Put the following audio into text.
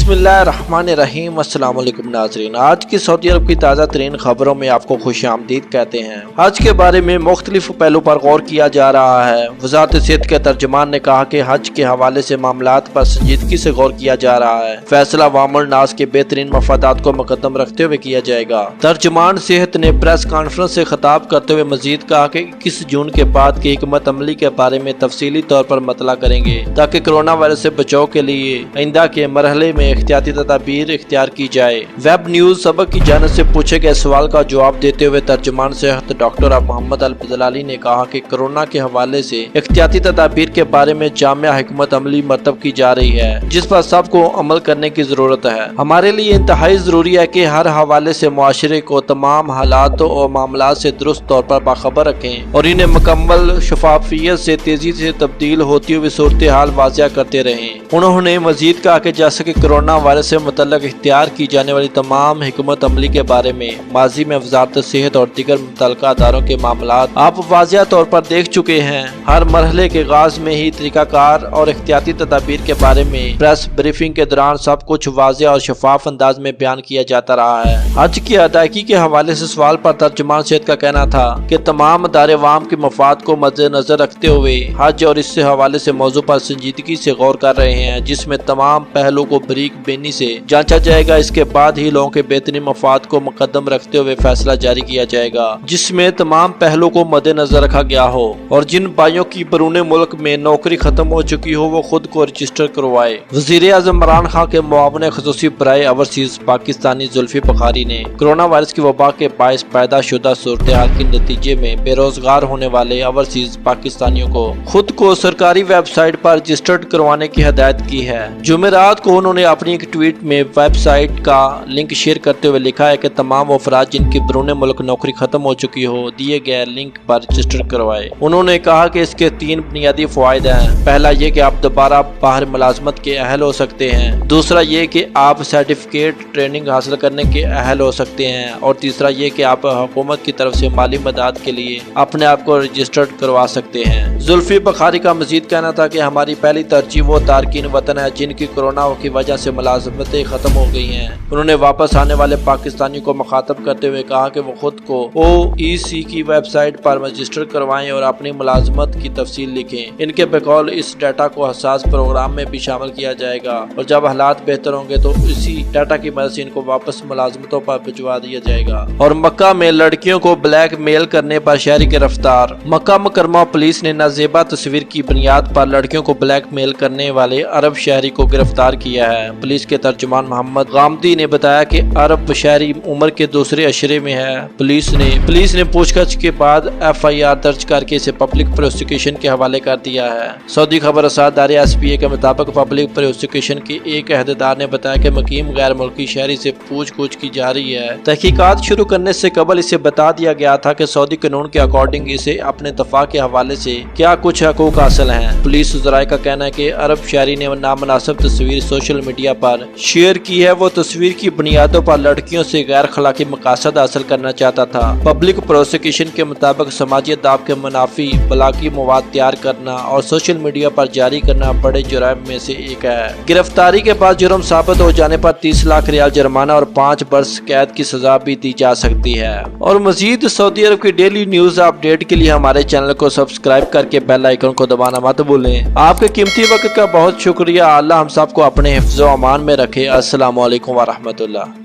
बिस्मिल्लाहिर्रहमानिर्रहीम। अस्सलाम वालेकुम नाज़रीन, आज की सऊदी अरब की ताज़ा तरीन खबरों में आपको खुशामदीद कहते हैं। हज के बारे में मुख्तलिफ पहलू पर गौर किया जा रहा है। वज़ारत सेहत के तर्जुमान ने कहा कि हज के हवाले से मामलात पर संजीदगी से गौर किया जा रहा है। फैसला अवामुल नास के बेहतरीन मफादात को मुकद्दम रखते हुए किया जाएगा। तर्जुमान सेहत ने प्रेस कॉन्फ्रेंस से खिताब करते हुए मजीद कहा कि 21 जून के बाद की हिकमत अमली के बारे में तफसीली तौर पर मतला करेंगे ताकि कोरोना वायरस से बचाव के लिए आइंदा के मरहले में एहतियाती तदाबीर इख्तियार की जाए। वेब न्यूज सबक की जानिब से पूछे गए सवाल का जवाब देते हुए तर्जुमान सेहत डॉक्टर मोहम्मद अल जलाली ने कहा कि कोरोना के हवाले से एहतियाती तदाबीर के बारे में जामिया हिकमत अमली मरतब की जा रही है, जिस पर सबको अमल करने की जरूरत है। हमारे लिए इंतहाई जरूरी है कि हर हवाले से मुआशरे को तमाम हालात और मामलात से दुरुस्त तौर पर बाखबर रखें और इन्हें मुकम्मल शफाफियत से तेजी से तब्दील होती हुई सूरत हाल वाज़िया करते रहें। उन्होंने मजीद कहा कि जैसे कि कोरोना वायरस से मुतल्लक इख्तियार की जाने वाली तमाम हिकमत अमली के बारे में माजी में वजारत सेहत और दीगर मुतल्लका अदारों के मामलात आप वाज़िया तौर पर देख चुके हैं। हर मरहले के आगाज में ही तरीकाकार और एहतियाती तदाबीर के बारे में प्रेस ब्रीफिंग के दौरान सब कुछ वाज़िया और शफाफ अंदाज में बयान किया जाता रहा है। हज की अदायगी के हवाले से सवाल पर तर्जुमान सेहत का कहना था कि तमाम अदारे अवाम के मफाद को मद्देनजर रखते हुए हज और इससे हवाले से मौजू पर संजीदगी से गौर कर रहे हैं, जिसमें तमाम पहलू को बरीक बेनी से जांचा जाएगा। इसके बाद ही लोगों के बेहतरीन मफाद को मुकद्दम रखते हुए फैसला जारी किया जाएगा, जिसमें तमाम पहलू को मद्देनजर रखा गया हो और जिन भाइयों की बरूने मुल्क में नौकरी खत्म हो चुकी हो वो खुद को रजिस्टर करवाए। वज़ीर आज़म इमरान खान के मुआविन ख़ुसूसी बराए ओवरसीज पाकिस्तानी जुल्फी बुखारी ने कोरोना वायरस की वबा के बायस पैदा शुदा सूरत हाल के नतीजे में बेरोजगार होने वाले ओवरसीज पाकिस्तानियों को खुद को सरकारी वेबसाइट पर रजिस्टर्ड करवाने की हिदायत की है। जुमेरात को उन्होंने अपनी एक ट्वीट में वेबसाइट का लिंक शेयर करते हुए लिखा है कि तमाम अफराद जिनकी बरूने मुल्क नौकरी खत्म हो चुकी हो दिए गए लिंक पर रजिस्टर करवाए। उन्होंने कहा कि इसके 3 बुनियादी फायदे हैं। पहला ये कि आप दोबारा बाहर मुलाजमत के अहल हो सकते हैं, दूसरा ये कि आप सर्टिफिकेट ट्रेनिंग हासिल करने के अहल हो सकते हैं और तीसरा ये कि आप हुकूमत की तरफ से माली मदद के लिए अपने आप को रजिस्टर्ड करवा सकते हैं। जुल्फी बुखारी का मजीद कहना था कि हमारी पहली तरजीह वो तारकीन वतन है जिनकी कोरोना की वजह से मुलाजमतें खत्म हो गई हैं। उन्होंने वापस आने वाले पाकिस्तानियों को मुखातब करते हुए कहा कि वो खुद को OEC की वेबसाइट पर रजिस्टर करवाएं और अपनी मुलाजमत की तफसील लिखें। इनके बकौल इस डाटा को हसास प्रोग्राम में भी शामिल किया जाएगा और जब हालात बेहतर होंगे तो इसी डाटा की मदद से इनको वापस मुलाजमतों पर भिजवा दिया जाएगा। और मक्का में लड़कियों को ब्लैक मेल करने पर शहरी गिरफ्तार। मक्का मुकरमा पुलिस ने नाजेबा तस्वीर की बुनियाद पर लड़कियों को ब्लैक मेल करने वाले अरब शहरी को गिरफ्तार किया है। पुलिस के तर्जुमान मोहम्मद गामदी ने बताया कि अरब शहरी उम्र के दूसरे अशरे में है। पुलिस ने पूछताछ के बाद FIR दर्ज करके इसे पब्लिक प्रोसिक्यूशन के हवाले कर दिया है। सऊदी खबर अदारे SPA के मुताबिक पब्लिक प्रोसिक्यूशन के एक अहदेदार ने बताया कि मुकीम गैर मुल्की शहरी से पूछ-गुछ की जा रही है। तहकीकात शुरू करने से कबल इसे बता दिया गया था कि सऊदी कानून के अकॉर्डिंग इसे अपने दफा के हवाले से क्या कुछ हकूक हासिल हैं। पुलिस ज़राए का कहना है कि अरब शहरी ने नामनासिब तस्वीर सोशल मीडिया पर शेयर की है। वो तस्वीर की बुनियादों पर लड़कियों से गैर अखलाकी मकासद हासिल करना चाहता था। पब्लिक प्रोसिक्यूशन के मुताबिक समाजी अदाब के मुनाफी बलाकी मवाद तैयार करना और सोशल मीडिया पर जारी करना बड़े जुर्म में से एक है। गिरफ्तारी के बाद जुर्म साबित हो जाने पर 30 लाख रियाल जुर्माना और 5 बरस कैद की सजा भी दी जा सकती है। और मजीद सऊदी अरब की डेली न्यूज अपडेट के लिए हमारे चैनल को सब्सक्राइब करके बेल आइकन को दबाना मत भूलें। आपके कीमती वक्त का बहुत शुक्रिया। अल्लाह हम सबको अपने हिफ्ज़ व अमान में रखे। अस्सलाम वालेकुम व रहमतुल्लाह।